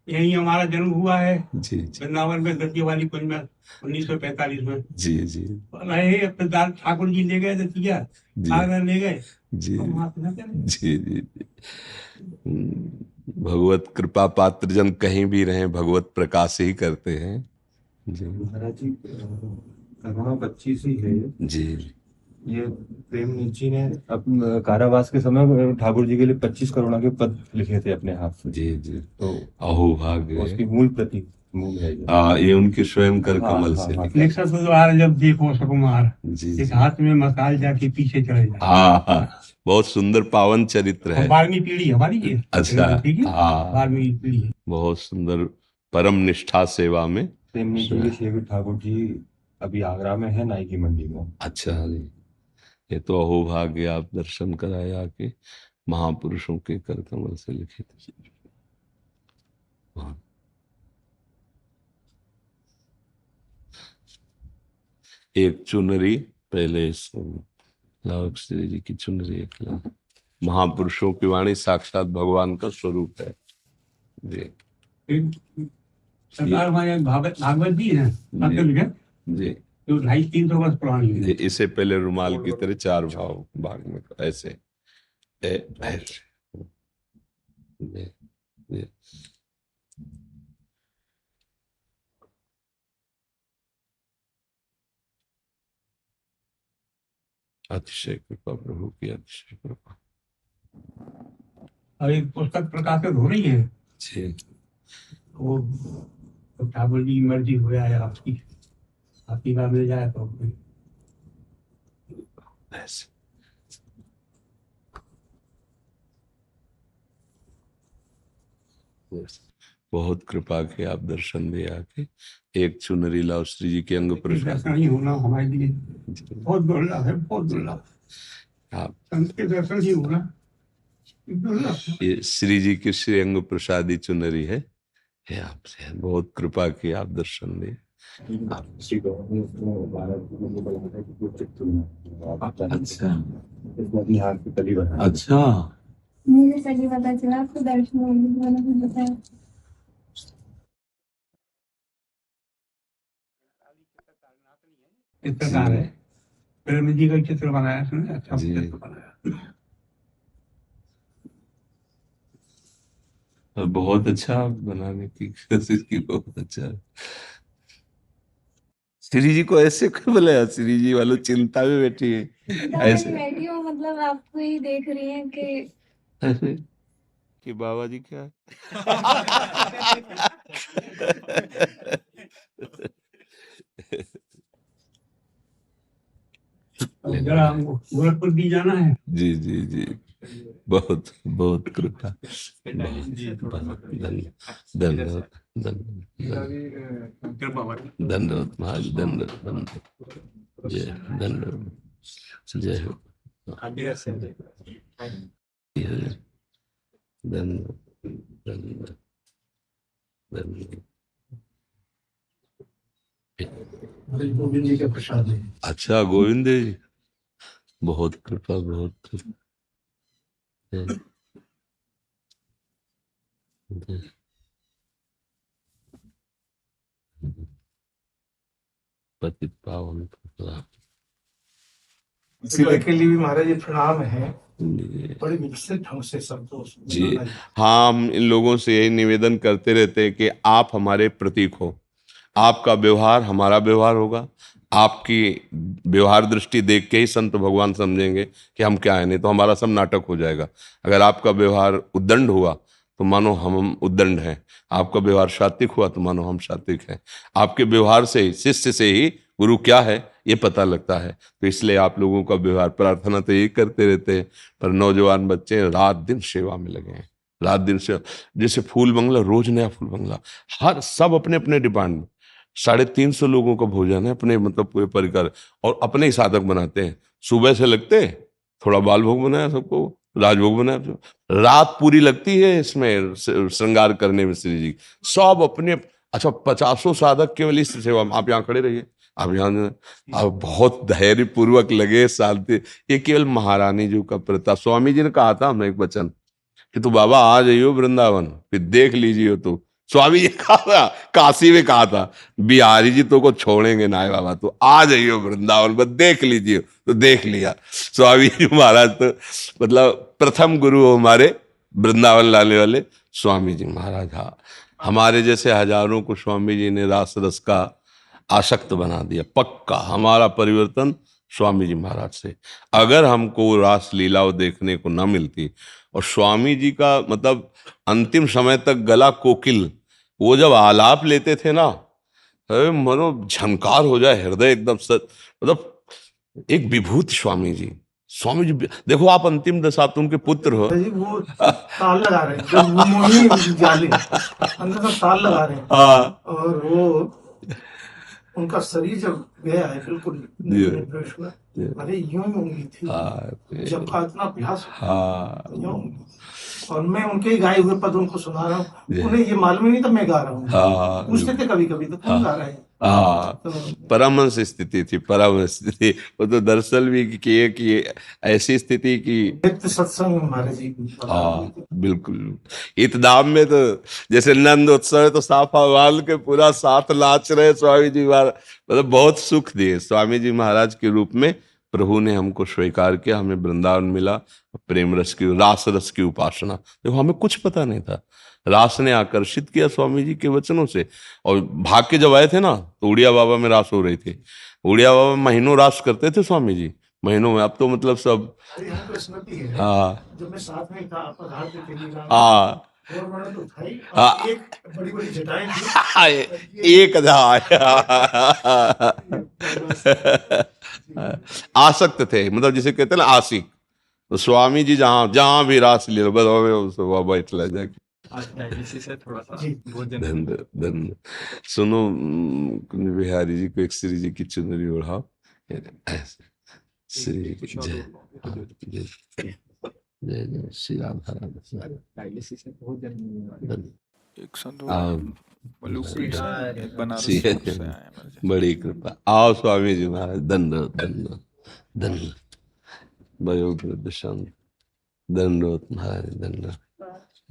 यही हमारा जन्म हुआ है
जी जी
वृंदावन में, दतिया वाली कुंज में 1945 में।
जी जी
रहे अपने ठाकुर जी ले गए दतिया,
जी
आगरा ले गए,
जी
हम वहाँ से न चले।
जी जी जी। भगवत कृपा पात्र जन कहीं भी रहे, भगवत प्रकाश ही करते हैं। जी
महाराज जी, करुणा 25 ही है
जी
ये। प्रेमनीत जी ने अब कारावास के समय ठाकुर जी के लिए 25 करुणा के पद लिखे थे अपने हाथ से।
जी जी।
तो
अहो भाग्य
उसकी मूल प्रति मूल है ये।
ये उनके स्वयं कर
हाँ,
कमल
हाँ,
से
हाँ।
लिखा।
निकट द्वार जब देखो सुकुमार,
जी
एक
जी।
हाथ में मसाल जाके पीछे चले जाए।
हाँ हाँ, बहुत सुंदर पावन चरित्र है।
12वीं पीढ़ी हमारी ये।
अच्छा,
ठीक है,
हाँ,
12वीं पीढ़ी है।
बहुत सुंदर परम निष्ठा सेवा में।
प्रेमनीत जी के सेवी ठाकुर जी अभी आगरा में है, नाई की मंडी में।
अच्छा जी, ये तो अहो भाग्य, आप दर्शन कराए आके, महापुरुषों के कर कमल से लिखित। हाँ। एक चुनरी पहले लाओ, श्री जी की चुनरी एक लाओ। महापुरुषों की वाणी साक्षात भगवान का स्वरूप है। जी
सरकार हमारे भागवत भी है
जी
जो 250-300 वर्ष पुरानी है।
जी। इसे पहले रुमाल की तरह 4 भाग में ऐसे ऐसे। जी जी। अतिशय कृपा प्रभु की, अतिशय कृपा।
और एक पुस्तक प्रकाशित हो रही है,
जी
वो तो ठाकुर जी की मर्जी हो जाए, आपकी बात मिल जाए तो
ऐसे। बहुत कृपा के आप दर्शन दे आके। एक चुनरी लाओ, श्री जी के अंग प्रसाद।
दर्शन ही होना हमारे लिए बहुत दुर्लभ है, बहुत दुर्लभ।
आप
संत के दर्शन ही होना दुर्लभ।
ये श्री जी की श्री अंग प्रसादी चुनरी है, ये आपसे बहुत कृपा की आप दर्शन दे।
श्री अच्छा, इसमें हाथ की तली बना।
अच्छा,
मुझे सही पता चला, आपको दर्शन मैंने भी बताया।
चित्रकार है, प्रेम जी का चित्र बनाया उसने, अच्छा
जी।
चित्र बनाया।
और बहुत अच्छा बनाने की कोशिश की, बहुत अच्छा। श्री जी को ऐसे क्यों बोले? श्री जी वालों चिंता में बैठी है ऐसे
बैठी हूँ, मतलब आपको ही देख रही है कि
कि बाबा जी क्या है?
जरा हमको गोरखपुर भी जाना है।
जी जी जी, बहुत बहुत कृपा, धन्यवाद धन्यवाद धन्यवाद महाराज, धन्यवाद जय, धन्यवाद जय हो, धन्यवाद धन्यवाद धन्यवाद।
गोविंद जी के प्रसाद है।
अच्छा, गोविंद जी, बहुत कृपा, बहुत कृपा। पतित पावन कृपा।
के लिए भी महाराज ये प्रणाम है, बड़े विकसित ढंग से संतोष
जी हाँ, हम इन लोगों से यही निवेदन करते रहते हैं कि आप हमारे प्रतीक हो, आपका व्यवहार हमारा व्यवहार होगा, आपकी व्यवहार दृष्टि देख के ही संत भगवान समझेंगे कि हम क्या है, नहीं तो हमारा सब नाटक हो जाएगा। अगर आपका व्यवहार उद्दंड हुआ तो मानो हम उद्दंड हैं, आपका व्यवहार सात्विक हुआ तो मानो हम सात्विक हैं। आपके व्यवहार से ही, शिष्य से ही गुरु क्या है ये पता लगता है। तो इसलिए आप लोगों का व्यवहार, प्रार्थना तो यही करते रहते हैं, पर नौजवान बच्चे रात दिन सेवा में लगे हैं, रात दिन से। जैसे फूल बंगला, रोज नया फूल बंगला, हर सब अपने अपने डिपार्टमेंट में 350 लोगों का भोजन है, अपने मतलब पूरे परिकर, और अपने ही साधक बनाते हैं। सुबह से लगते हैं, थोड़ा बाल भोग बनाया सबको, राजभोग बनाया, रात पूरी लगती है इसमें श्रृंगार करने में श्री जी सब अपने। अच्छा, 50 साधक केवल इस सेवा में। आप यहाँ खड़े रहिए, आप यहाँ, आप बहुत धैर्य पूर्वक लगे, शांति। ये केवल महारानी जी का प्रताप। स्वामी जी ने कहा था हमें एक वचन कि तू बाबा आ जाइयो वृंदावन, फिर देख लीजिए। तो स्वामी जी कहा था, काशी में कहा था, बिहारी जी तो को छोड़ेंगे ना है बाबा, तो आ जाइयो वृंदावन, बस देख लीजिए। तो देख लिया स्वामी जी महाराज। तो मतलब प्रथम गुरु हमारे वृंदावन लाने वाले स्वामी जी महाराज। हाँ, हमारे जैसे हजारों को स्वामी जी ने रास रस का आसक्त बना दिया। पक्का हमारा परिवर्तन स्वामी जी महाराज से। अगर हमको रास लीलाओं देखने को न मिलती, और स्वामी जी का मतलब अंतिम समय तक गला कोकिल, वो जब आलाप लेते थे ना, अरे मनो झनकार हो जाए हृदय एकदम मतलब एक विभूत स्वामी जी। स्वामी जी देखो, आप अंतिम दशा, आप तो उनके पुत्र हो।
जी वो ताल लगा रहे हैं, जब वो मोहिनी जाले अंदर से ताल लगा रहे हैं,
हाँ
और वो उनका शरीर जब गया है बिल्कुल निर्दोष हुआ, अरे यूं ही उंगली थी, जब का इतना अभ्यास, यूं। और मैं उनके ही गाए हुए पद उनको सुना रहा हूँ, उन्हें ये मालूम ही नहीं था मैं गा रहा हूँ। पूछते थे कभी कभी तो कौन गा रहा है।
परमहंस स्थिति थी, परमहंस स्थिति। वो तो दरअसल भी किए कि ऐसी स्थिति की
नित्य सत्संग हमारे जी।
बिल्कुल। इतदाम में तो जैसे नंद उत्सव है, तो साफा वाल के पूरा साथ नाच रहे स्वामी जी महाराज, मतलब बहुत सुख दिए स्वामी जी महाराज के रूप में। प्रभु ने हमको स्वीकार किया, हमें वृंदावन मिला, प्रेम रस की, रास रस की उपासना। देखो हमें कुछ पता नहीं था, रास ने आकर्षित किया स्वामी जी के वचनों से। और भाग के जब आए थे ना, तो उड़िया बाबा में रास हो रही थी। उड़िया बाबा महीनों रास करते थे स्वामी जी, महीनों में। अब तो मतलब सब। हाँ
जब मैं साथ में था, पधार के थे,
हाँ
और मैंने तो उठाई,
हाँ।
और एक बड़ी बड़ी जटाएं थी,
एक आसक्त थे, मतलब जिसे कहते हैं ना आशिक। तो स्वामी जी जहाँ जहाँ भी रास ले लो, बस हमें उससे वहाँ बैठ ला जाके। धन्य धन्य। सुनो, कुंज बिहारी जी को एक श्री जी की चुनरी ओढ़ाओ। श्री जी की जय जय जय जय श्री राम बड़ी कृपा। आओ स्वामी जी महाराज, दंड दंड दंड वयोवृद्ध शांत, दंडोत महाराज, दंड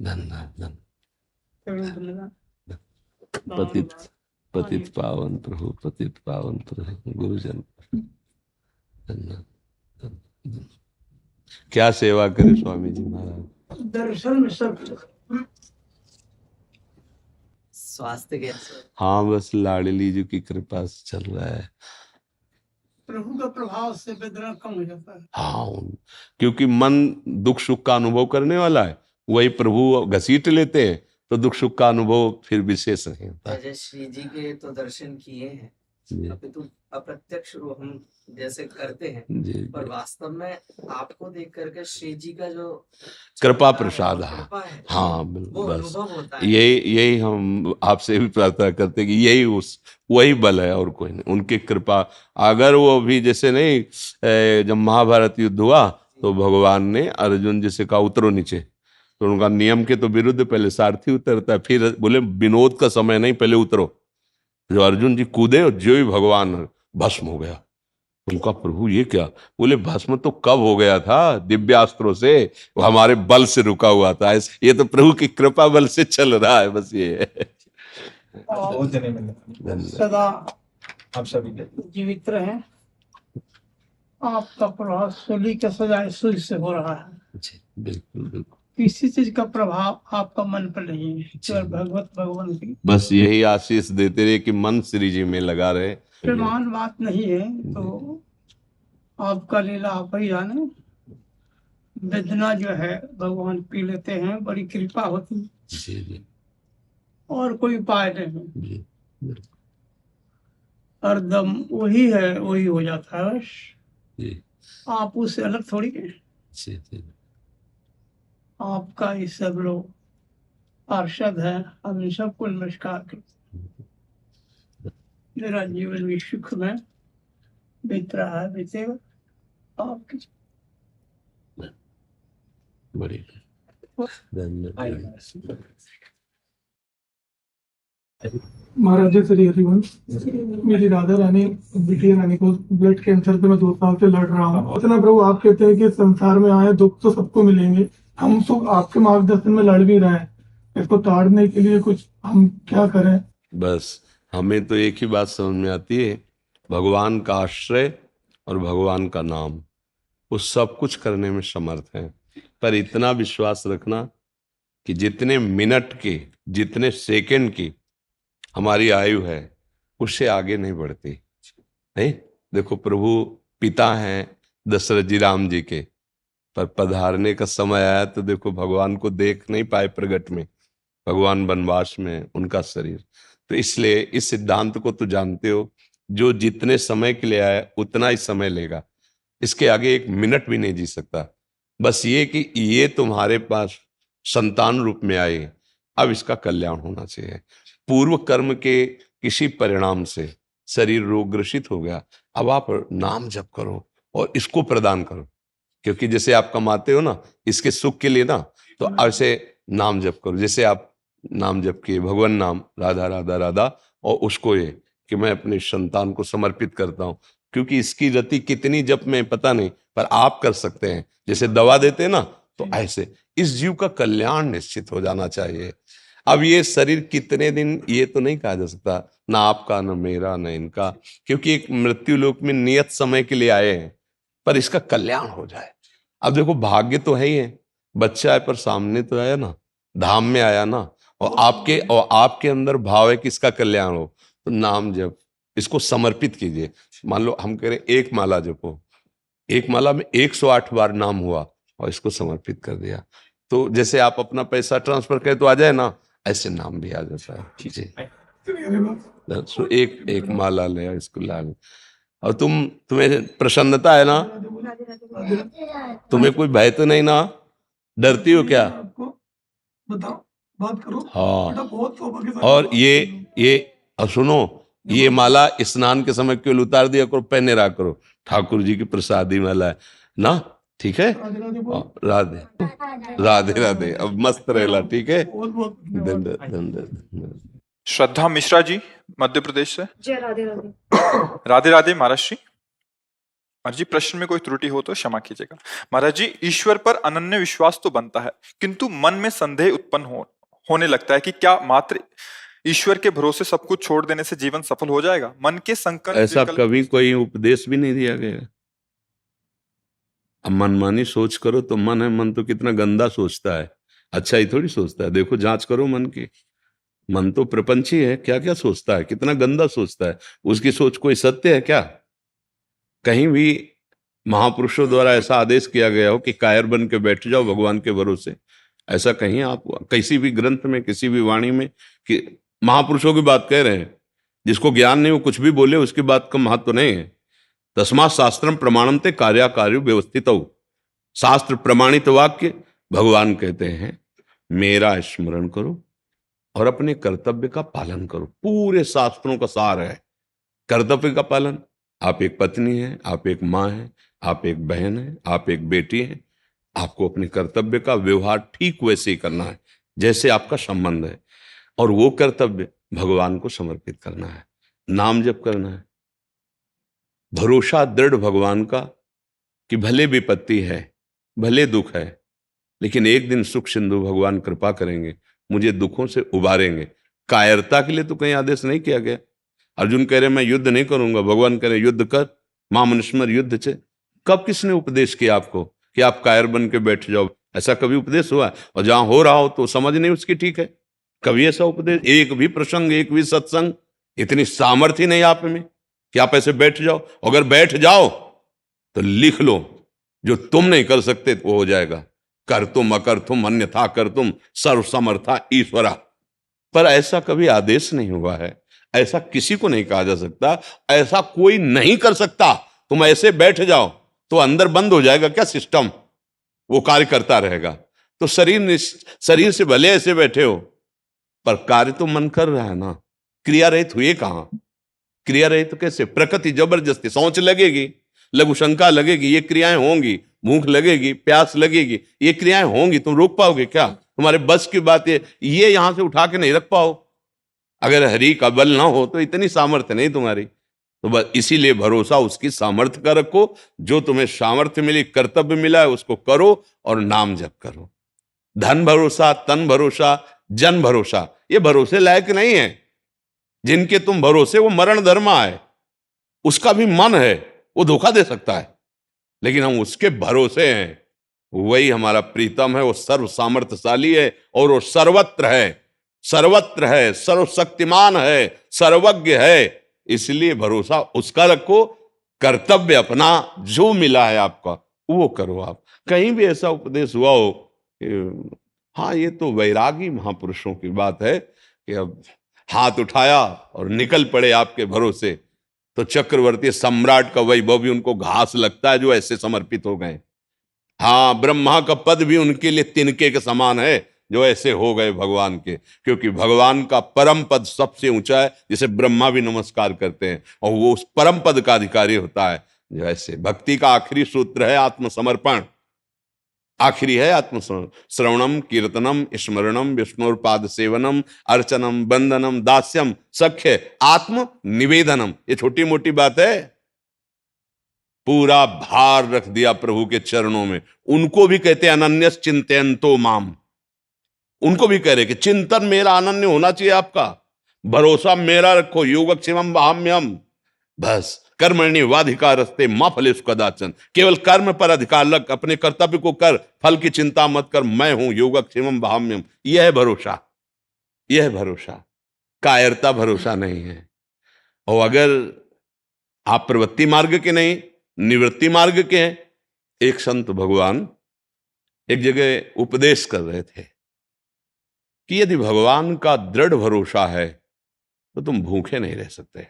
दंड दंड। पतित पतित पावन प्रभु, पतित पावन प्रभु गुरुजन। क्या सेवा करे स्वामी जी महाराज।
दर्शन में सब
स्वास्थ्य कैसे?
हाँ, बस लाडली जी की कृपा से चल रहा है।
प्रभु का प्रभाव से वेदना कम हो जाता है।
हाँ, क्योंकि मन दुख सुख का अनुभव करने वाला है, वही प्रभु घसीट लेते हैं, तो दुख सुख का अनुभव फिर विशेष नहीं होता।
जैसे श्री जी के तो दर्शन किए हैं, अभी तो अप्रत्यक्ष रूप हम जैसे करते हैं, पर वास्तव में आपको देख करके श्री जी का जो
कृपा प्रसाद है। हाँ
वो
बस
अनुभव होता है।
यही हम आपसे भी प्रार्थना करते हैं कि यही वही बल है और कोई नहीं, उनकी कृपा। अगर वो भी जैसे नहीं, जब महाभारत युद्ध हुआ तो भगवान ने अर्जुन जी से कहा उतरो नीचे, तो उनका नियम के तो विरुद्ध पहले सारथी उतरता है, फिर बोले विनोद का समय नहीं, पहले उतरो। जो अर्जुन जी कूदे और जो ही भगवान भस्म हो गया। उनका प्रभु ये क्या? बोले भस्म तो कब हो गया था, दिव्यास्त्रों से, वो हमारे बल से रुका हुआ था। ये तो प्रभु की कृपा बल से चल रहा है, बस ये है।
बहुत जने मिले
सदा
आप सभी के।
जीवित रहे। आपका प्रभाव सूली के सजाए सूर्य से हो रहा है।
बिल्कुल बिल्कुल।
किसी चीज का प्रभाव आपका मन पर नहीं है, केवल भगवत भगवान की
बस यही आशीष देते रहे कि मन श्री जी में लगा रहे।
प्रमाण बात नहीं है। तो आपका लीला आप ही जाने। वेदना जो है भगवान पी लेते हैं, बड़ी कृपा होती है,
जी जी
और कोई उपाय नहीं।
जी
हरदम वही है, वही हो जाता है बस।
जी
आप उससे अलग थोड़ी हैं।
जी जी
आपका ये सब लोग पार्षद है, हम इन सबको नमस्कार करते हैं। मेरा जीवन भी सुख में बीत रहा है, बीतेगा। आपकी
बड़ी धन्यवाद।
महाराज जी श्री हरिवंश, मेरी राधा रानी बिटिया रानी को ब्लड कैंसर से मैं 2 साल से लड़ रहा हूँ। इतना प्रभु आप कहते हैं कि संसार में आए दुख तो सबको मिलेंगे, हम सुख आपके मार्गदर्शन में लड़ भी रहे हैं, इसको ताड़ने के लिए कुछ हम क्या करें?
बस हमें तो एक ही बात समझ में आती है, भगवान का आश्रय और भगवान का नाम, वो सब कुछ करने में समर्थ है। पर इतना विश्वास रखना कि जितने मिनट की, जितने सेकंड की हमारी आयु है, उससे आगे नहीं बढ़ती। नहीं, देखो प्रभु पिता हैं दशरथ जी राम जी के, पर पधारने का समय आया तो देखो भगवान को देख नहीं पाए प्रगट में, भगवान वनवास में उनका शरीर। तो इसलिए इस सिद्धांत को तो जानते हो, जो जितने समय के लिए आया उतना ही समय लेगा, इसके आगे 1 मिनट भी नहीं जी सकता। बस ये कि ये तुम्हारे पास संतान रूप में आए, अब इसका कल्याण होना चाहिए। पूर्व कर्म के किसी परिणाम से शरीर रोगग्रसित हो गया, अब आप नाम जप करो और इसको प्रदान करो, क्योंकि जैसे आप कमाते हो ना इसके सुख के लिए ना, तो ऐसे नाम जप करो। जैसे आप नाम जप किए भगवान नाम राधा राधा राधा, और उसको ये कि मैं अपने संतान को समर्पित करता हूँ, क्योंकि इसकी रति कितनी जप में पता नहीं, पर आप कर सकते हैं। जैसे दवा देते हैं ना, तो ऐसे इस जीव का कल्याण निश्चित हो जाना चाहिए। अब ये शरीर कितने दिन, ये तो नहीं कहा जा सकता, ना आपका ना मेरा ना इनका, क्योंकि एक मृत्यु लोक में नियत समय के लिए आए हैं, पर इसका कल्याण हो जाए। अब देखो भाग्य तो है ही है, बच्चा है पर सामने तो आया ना, धाम में आया ना, और आपके अंदर भाव है कि इसका कल्याण हो, तो नाम जप इसको समर्पित कीजिए। मान लो हम कह रहे 1 माला जपो, 1 माला में 108 बार नाम हुआ और इसको समर्पित कर दिया, तो जैसे आप अपना पैसा ट्रांसफर करें तो आ जाए ना, ऐसे नाम भी आ जाता है। ठीक है, तो एक माला ले इसको ला ले। और तुम्हें प्रसन्नता है ना, तुम्हें कोई भय तो नहीं ना, डरती हो क्या?
बताओ, बात करो।
हाँ,
बहुत सौभाग्य से
और ये और सुनो, ये माला स्नान के समय केवल उतार दिया करो, पहने रहा करो, ठाकुर जी की प्रसादी माला है ना। ठीक है, राधे राधे राधे, अब मस्त रहेला। ठीक है, धन्यवाद।
श्रद्धा मिश्रा जी मध्य प्रदेश से।
जय राधे राधे।
राधे राधे महाराज जी। महाराज जी प्रश्न में कोई त्रुटि हो तो क्षमा कीजिएगा। महाराज जी, ईश्वर पर अनन्य विश्वास तो बनता है, किंतु मन में संदेह उत्पन्न होने लगता है कि क्या मात्र ईश्वर के भरोसे सब कुछ छोड़ देने से जीवन सफल हो जाएगा? मन के संकल्प
ऐसा कभी कोई उपदेश भी नहीं दिया गया। अब मनमानी सोच करो तो मन है, मन तो कितना गंदा सोचता है, अच्छा ही थोड़ी सोचता है। देखो जांच करो मन की, मन तो प्रपंची है, क्या क्या सोचता है, कितना गंदा सोचता है। उसकी सोच कोई सत्य है क्या? कहीं भी महापुरुषों द्वारा ऐसा आदेश किया गया हो कि कायर बन के बैठ जाओ भगवान के भरोसे, ऐसा कहीं आप किसी भी ग्रंथ में, किसी भी वाणी में कि महापुरुषों की बात कह रहे हैं? जिसको ज्ञान नहीं वो कुछ भी बोले, उसकी बात का महत्व नहीं है। तस्मात् शास्त्रम प्रमाणन्ते कार्याकार्यो व्यवस्थितौ। शास्त्र प्रमाणित वाक्य भगवान कहते हैं, मेरा स्मरण करो और अपने कर्तव्य का पालन करो। पूरे शास्त्रों का सार है कर्तव्य का पालन। आप एक पत्नी हैं, आप एक माँ हैं, आप एक बहन हैं, आप एक बेटी हैं, आपको अपने कर्तव्य का व्यवहार ठीक वैसे ही करना है जैसे आपका संबंध है, और वो कर्तव्य भगवान को समर्पित करना है, नाम जप करना है। भरोसा दृढ़ भगवान का कि भले विपत्ति है, भले दुख है, लेकिन एक दिन सुख सिंधु भगवान कृपा करेंगे, मुझे दुखों से उबारेंगे। कायरता के लिए तो कहीं आदेश नहीं किया गया। अर्जुन कह रहे मैं युद्ध नहीं करूंगा, भगवान कह रहे युद्ध कर, मां मनुष्मर युद्ध से। कब किसने उपदेश किया आपको कि आप कायर बन के बैठ जाओ? ऐसा कभी उपदेश हुआ है? और जहां हो रहा हो तो समझ नहीं उसकी ठीक है। कभी ऐसा उपदेश, एक भी प्रसंग, एक भी सत्संग, इतनी सामर्थ्य नहीं आप में कि आप ऐसे बैठ जाओ। अगर बैठ जाओ तो लिख लो, जो तुम नहीं कर सकते वो हो जाएगा। कर तुम अकर तुम अन्यथा कर तुम सर्व समर्था ईश्वरा। पर ऐसा कभी आदेश नहीं हुआ है, ऐसा किसी को नहीं कहा जा सकता, ऐसा कोई नहीं कर सकता। तुम ऐसे बैठ जाओ तो अंदर बंद हो जाएगा क्या सिस्टम, वो कार्य करता रहेगा। तो शरीर से भले ऐसे बैठे हो, पर कार्य तो मन कर रहा है ना। क्रिया रहित हुए कहां? क्रिया रहित तो कैसे? प्रकृति जबरदस्ती, सोच लगेगी, लघु शंका लगेगी, ये क्रियाएं होंगी, भूख लगेगी, प्यास लगेगी, ये क्रियाएं होंगी, तुम रोक पाओगे क्या? तुम्हारे बस की बात है, ये यहां से उठा के नहीं रख पाओ। अगर हरि का बल ना हो तो इतनी सामर्थ्य नहीं तुम्हारी। तो बस इसीलिए भरोसा उसकी सामर्थ्य का रखो। जो तुम्हें सामर्थ्य मिली, कर्तव्य मिला है, उसको करो और नाम जप करो। धन भरोसा, तन भरोसा, जन भरोसा, ये भरोसे लायक नहीं है। जिनके तुम भरोसे वो मरण धर्मा है, उसका भी मन है, वो धोखा दे सकता है, लेकिन हम उसके भरोसे हैं। वही हमारा प्रीतम है, वो सर्व सामर्थ्यशाली है और वो सर्वत्र है, सर्वत्र है, सर्वशक्तिमान है, सर्वज्ञ है। इसलिए भरोसा उसका रखो, कर्तव्य अपना जो मिला है आपका वो करो। आप कहीं भी ऐसा उपदेश हुआ हो कि हाँ ये तो वैरागी महापुरुषों की बात है कि अब हाथ उठाया और निकल पड़े आपके भरोसे, तो चक्रवर्ती सम्राट का वैभव भी उनको घास लगता है जो ऐसे समर्पित हो गए। हाँ, ब्रह्मा का पद भी उनके लिए तिनके के समान है जो ऐसे हो गए भगवान के, क्योंकि भगवान का परम पद सबसे ऊंचा है, जिसे ब्रह्मा भी नमस्कार करते हैं, और वो उस परम पद का अधिकारी होता है। जो ऐसे भक्ति का आखिरी सूत्र है आत्मसमर्पण, आखिरी है आत्मसमर्पण। श्रवणम कीर्तनम स्मरणम विष्णुपाद सेवनम अर्चनम बंदनम दास्यम सख्य आत्म निवेदनम। ये छोटी मोटी बात है, पूरा भार रख दिया प्रभु के चरणों में। उनको भी कहते हैं अनन्यस चिंतयन्तो माम, उनको भी कह रहे कि चिंतन मेरा अनन्य होना चाहिए, आपका भरोसा मेरा रखो। योगक्षेमम वहाम्यहम्, बस कर्मणि वाधिकारस्ते मा फलेषु कदाचन। केवल कर्म पर अधिकार लग, अपने कर्तव्य को कर, फल की चिंता मत कर, मैं हूं योगक्षेमम वहाम्यहम्। यह है भरोसा, यह है भरोसा। कायरता भरोसा नहीं है। और अगर आप प्रवृत्ति मार्ग के नहीं, निवृत्ति मार्ग के हैं, एक संत भगवान एक जगह उपदेश कर रहे थे कि यदि भगवान का दृढ़ भरोसा है तो तुम भूखे नहीं रह सकते,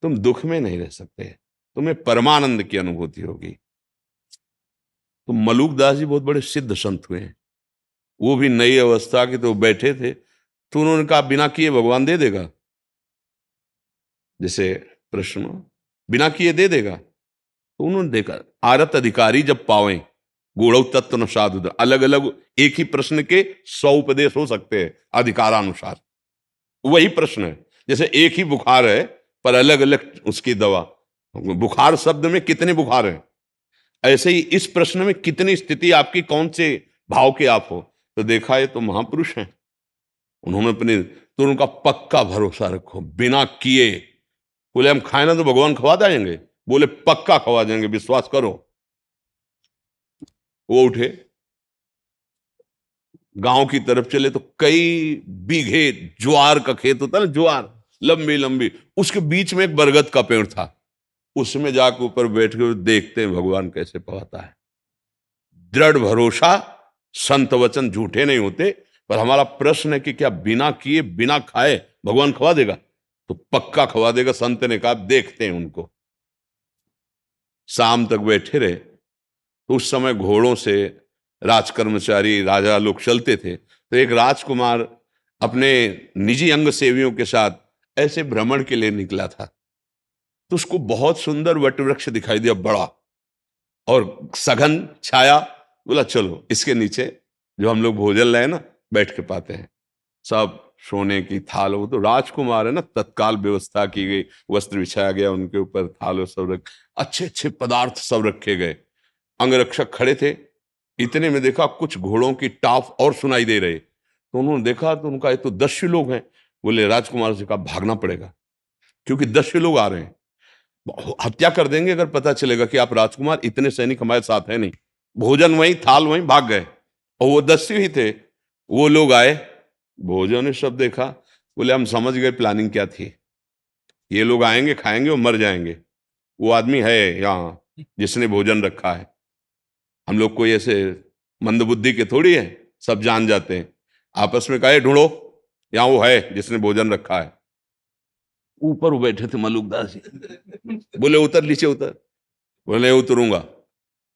तुम दुख में नहीं रह सकते, तुम्हें परमानंद की अनुभूति होगी। तो मलूकदास जी बहुत बड़े सिद्ध संत हुए हैं, वो भी नई अवस्था के, तो बैठे थे, तो उन्होंने कहा बिना किए भगवान दे देगा। जैसे प्रश्न बिना किए दे देगा, तो उन्होंने देखा आरत अधिकारी जब पावें गूढ़ तत्व न साधु। अलग अलग एक ही प्रश्न के 100 उपदेश हो सकते हैं अधिकारानुसार, वही प्रश्न है। जैसे एक ही बुखार है पर अलग अलग उसकी दवा, बुखार शब्द में कितने बुखार हैं, ऐसे ही इस प्रश्न में कितनी स्थिति आपकी, कौन से भाव के आप हो। तो देखा ये तो महापुरुष हैं, उन्होंने अपने, तो उनका पक्का भरोसा रखो बिना किए। बोले हम खाए ना तो भगवान खवा देंगे, बोले पक्का खवा देंगे, विश्वास करो। वो उठे, गांव की तरफ चले, तो कई बीघे ज्वार का खेत होता है ना, ज्वार लंबी लंबी, उसके बीच में एक बरगद का पेड़ था। उसमें जाकर ऊपर बैठ के देखते हैं भगवान कैसे पवाता है। दृढ़ भरोसा, संत वचन झूठे नहीं होते। पर हमारा प्रश्न है कि क्या बिना किए बिना खाए भगवान खवा देगा? तो पक्का खवा देगा। संत ने कहा देखते हैं उनको। शाम तक बैठे रहे, तो उस समय घोड़ों से राजकर्मचारी राजा लोग चलते थे। तो एक राजकुमार अपने निजी अंग सेवियों के साथ ऐसे भ्रमण के लिए निकला था। तो उसको बहुत सुंदर वटवृक्ष दिखाई दिया, बड़ा और सघन छाया। बोला चलो इसके नीचे जो हम लोग भोजन लाए ना बैठ के पाते हैं। सब सोने की थाल, वो तो राजकुमार है ना, तत्काल व्यवस्था की गई, वस्त्र बिछाया गया उनके ऊपर, थाल सब अच्छे अच्छे पदार्थ सब रखे गए। अंगरक्षक खड़े थे। इतने में देखा कुछ घोड़ों की टाप और सुनाई दे रहे। तो उन्होंने देखा तो उनका ये तो 10 लोग हैं। बोले राजकुमार से कहा भागना पड़ेगा, क्योंकि 10 लोग आ रहे हैं, हत्या कर देंगे अगर पता चलेगा कि आप राजकुमार, इतने सैनिक हमारे साथ है नहीं। भोजन वहीं, थाल वहीं, भाग गए। और वो 10 ही थे। वो लोग आए, भोजन ने सब देखा, बोले हम समझ गए प्लानिंग क्या थी, ये लोग आएंगे, खाएंगे और मर जाएंगे। वो आदमी है यहाँ जिसने भोजन रखा है। हम लोग कोई ऐसे मंदबुद्धि के थोड़ी है, सब जान जाते हैं। आपस में कहे ढूंढो, यहाँ वो है जिसने भोजन रखा है। ऊपर वो बैठे थे मलुकदास जी, बोले उतर, नीचे उतर। बोले उतरूंगा।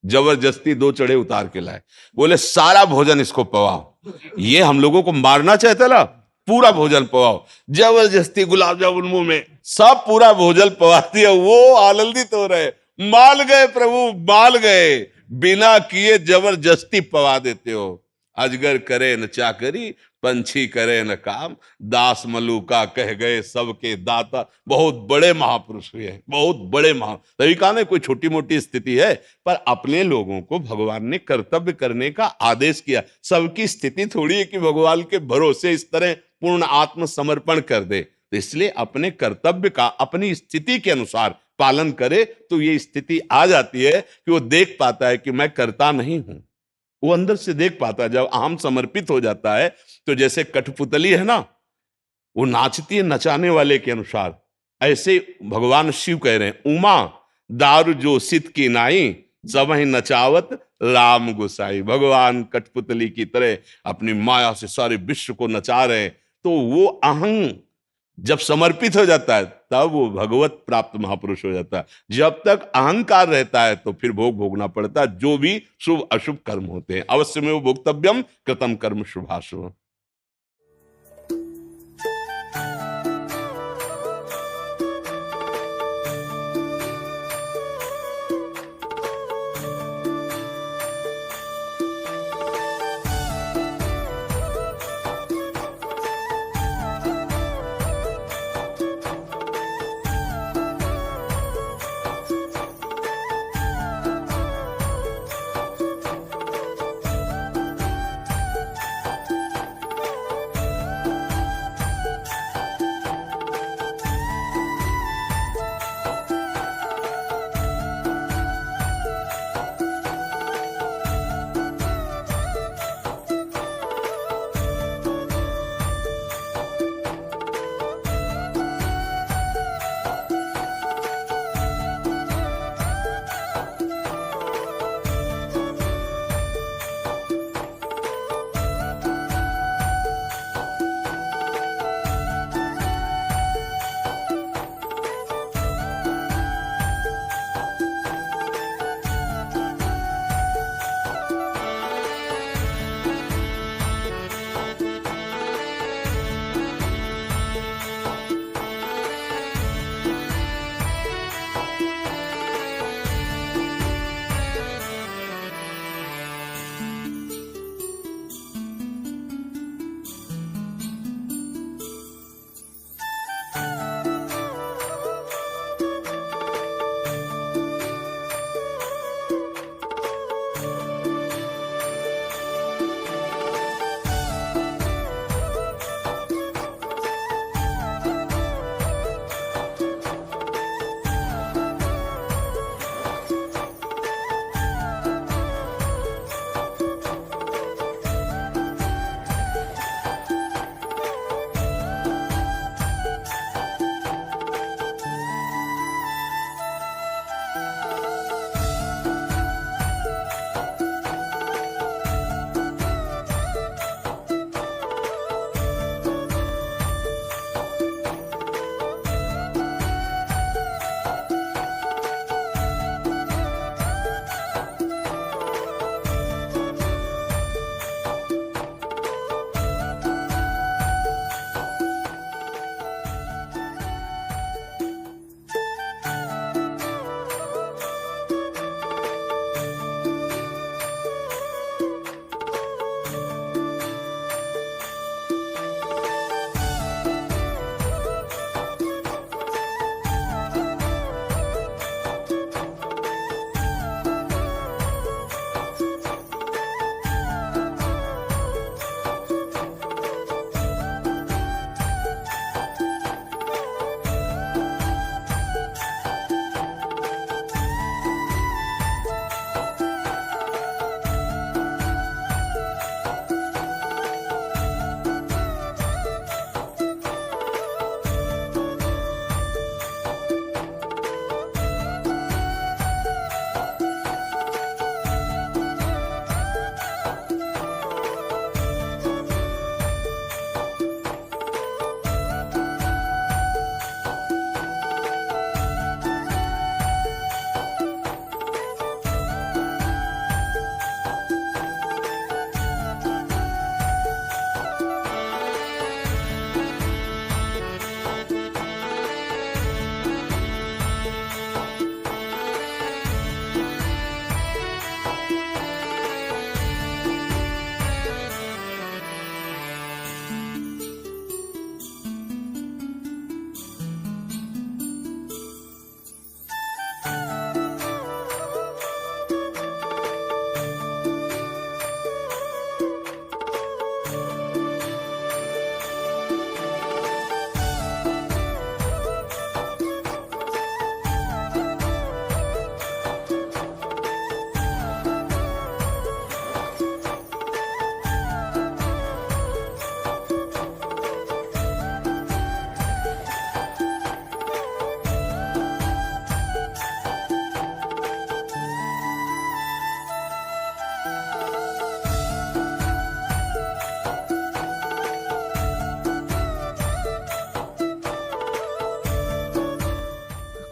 जबरदस्ती 2 चढ़े उतार के लाए। बोले सारा भोजन इसको पवाओ। ये हम लोगों को मारना चाहता ना, पूरा भोजन पवाओ। जबरदस्ती गुलाब जामुन मुंह में, सब पूरा भोजन पवा दिया। वो आनंदित हो रहे, माल गए प्रभु, माल गए। बिना किए जबरदस्ती पवा देते हो। अजगर करे न चाकरी, पंछी करे न काम, दास मलूका कह गए सबके दाता। बहुत बड़े महापुरुष हुए हैं, बहुत बड़े तभी कहा ना, कोई छोटी मोटी स्थिति है, पर अपने लोगों को भगवान ने कर्तव्य करने का आदेश किया। सबकी स्थिति थोड़ी है कि भगवान के भरोसे इस तरह पूर्ण आत्मसमर्पण कर दे। तो इसलिए अपने कर्तव्य का अपनी स्थिति के अनुसार पालन करे, तो ये स्थिति आ जाती है कि वो देख पाता है कि मैं करता नहीं हूं। वो अंदर से देख पाता है। जब अहम समर्पित हो जाता है, तो जैसे कठपुतली है ना, वो नाचती है नचाने वाले के अनुसार, ऐसे भगवान शिव कह रहे हैं, उमा दारू जो सित की नाई, सब ही नचावत राम गोसाई। भगवान कठपुतली की तरह अपनी माया से सारे विश्व को नचा रहे हैं। तो वो अहं जब समर्पित हो जाता है, तब वो भगवत प्राप्त महापुरुष हो जाता है। जब तक अहंकार रहता है, तो फिर भोग भोगना पड़ता है, जो भी शुभ अशुभ कर्म होते हैं। अवश्य में वो भोक्तव्यम कृतम कर्म शुभाशुभ।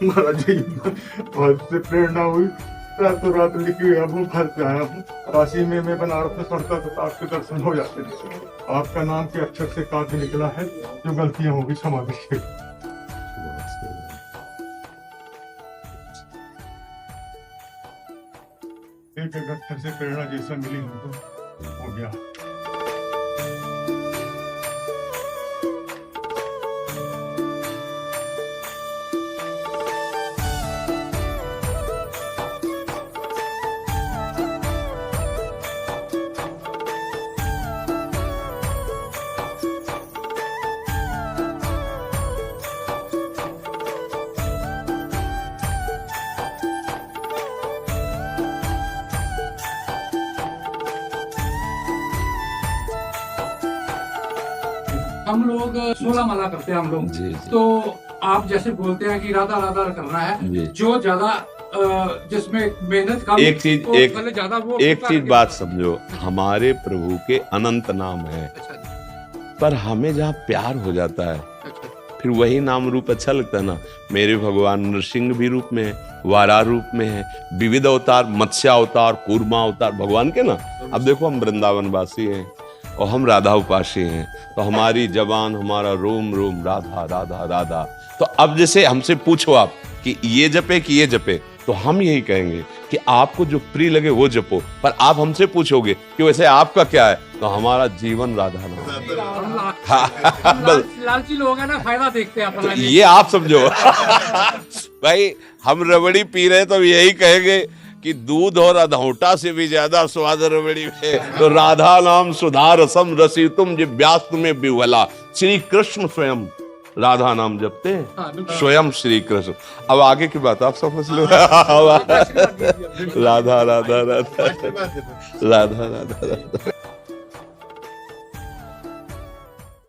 महाराज जी बहुत से प्रेरणा हुई, रातों रात लिखी अब वो घर पे आया हूँ। काशी में मैं बनारस में पढ़ता था तो आपके दर्शन हो जाते थे। आपका नाम के अक्षर से काफी निकला है, जो गलतियां होगी क्षमा दीजिए। एक अक्षर से प्रेरणा जैसा मिली हमको हो गया।
हम लोग 16 माला करते हैं हम लोग।
जी, जी।
तो आप जैसे बोलते हैं कि राधा राधा करना
जी।
है, जो ज्यादा जिसमें मेहनत कम,
एक चीज
तो
एक
पहले ज्यादा वो
एक चीज बात समझो, हमारे प्रभु के अनंत नाम है,
अच्छा जी,
पर हमें जहाँ प्यार हो जाता है
अच्छा
फिर वही नाम रूप अच्छा लगता है ना। मेरे भगवान नरसिंह भी रूप में है, वारा रूप में है, विविध अवतार, मत्स्य अवतार, कूर्मा अवतार भगवान के ना। अब देखो हम वृंदावन वासी हैं और हम राधा उपासी हैं, तो हमारी जबान, हमारा रोम रोम राधा राधा राधा। तो अब जैसे हमसे पूछो आप कि ये जपे कि ये जपे, तो हम यही कहेंगे कि आपको जो प्रिय लगे वो जपो। पर आप हमसे पूछोगे कि वैसे आपका क्या है, तो हमारा जीवन राधा नाम है।
लालची लोग हैं ना, फायदा देखते हैं अपना।
ये आप समझो। भाई हम रबड़ी पी रहे तो यही कहेंगे कि दूध और अधौटा से भी ज्यादा स्वाद रबड़ी में। तो राधा नाम सुधा रसम रसी तुम जिव्यास्त में विह्वला। श्री कृष्ण स्वयं राधा नाम जपते हैं, स्वयं श्री कृष्ण। अब आगे की बात आप समझ लो। राधा राधा राधा राधा राधा राधा।